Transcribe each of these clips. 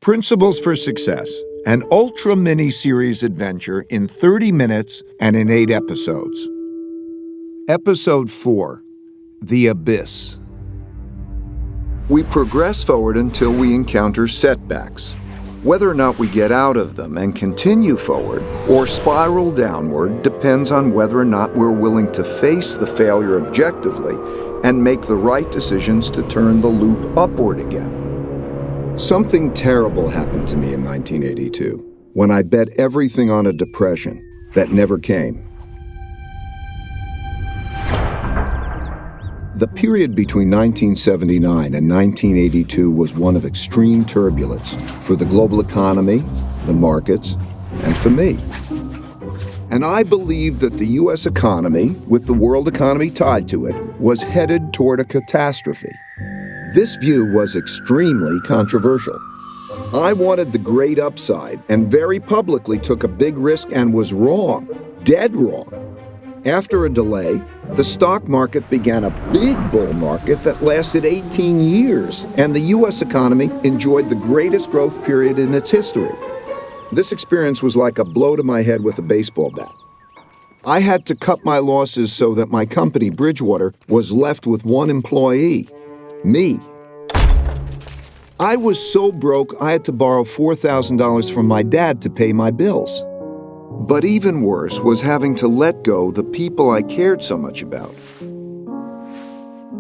Principles for Success, an ultra mini-series adventure in 30 minutes and in 8 episodes. Episode 4, The Abyss. We progress forward until we encounter setbacks. Whether or not we get out of them and continue forward or spiral downward depends on whether or not we're willing to face the failure objectively and make the right decisions to turn the loop upward again. Something terrible happened to me in 1982 when I bet everything on a depression that never came. The period between 1979 and 1982 was one of extreme turbulence for the global economy, the markets, and for me. And I believed that the U.S. economy, with the world economy tied to it, was headed toward a catastrophe. This view was extremely controversial. I wanted the great upside and very publicly took a big risk and was wrong, dead wrong. After a delay, the stock market began a big bull market that lasted 18 years, and the U.S. economy enjoyed the greatest growth period in its history. This experience was like a blow to my head with a baseball bat. I had to cut my losses so that my company, Bridgewater, was left with one employee. Me. I was so broke I had to borrow $4,000 from my dad to pay my bills. But even worse was having to let go the people I cared so much about.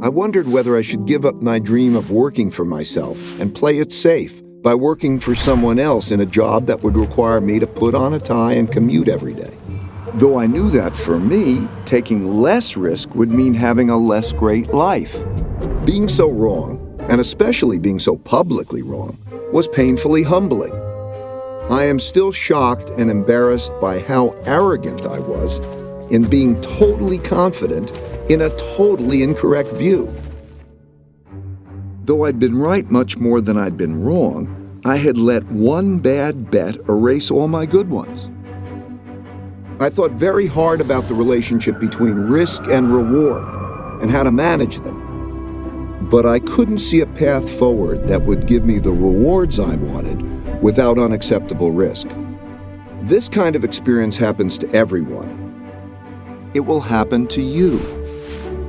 I wondered whether I should give up my dream of working for myself and play it safe by working for someone else in a job that would require me to put on a tie and commute every day. Though I knew that for me, taking less risk would mean having a less great life. Being so wrong, and especially being so publicly wrong, was painfully humbling. I am still shocked and embarrassed by how arrogant I was in being totally confident in a totally incorrect view. Though I'd been right much more than I'd been wrong, I had let one bad bet erase all my good ones. I thought very hard about the relationship between risk and reward and how to manage them. But I couldn't see a path forward that would give me the rewards I wanted without unacceptable risk. This kind of experience happens to everyone. It will happen to you.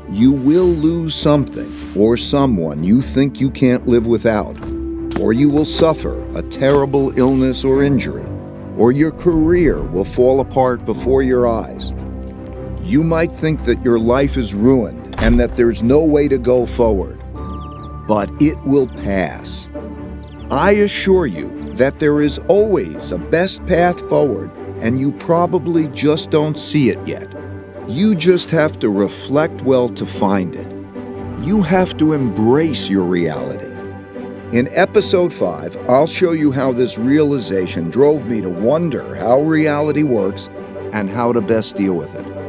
You will lose something or someone you think you can't live without, or you will suffer a terrible illness or injury, or your career will fall apart before your eyes. You might think that your life is ruined and that there's no way to go forward. But it will pass. I assure you that there is always a best path forward, and you probably just don't see it yet. You just have to reflect well to find it. You have to embrace your reality. In episode 5, I'll show you how this realization drove me to wonder how reality works and how to best deal with it.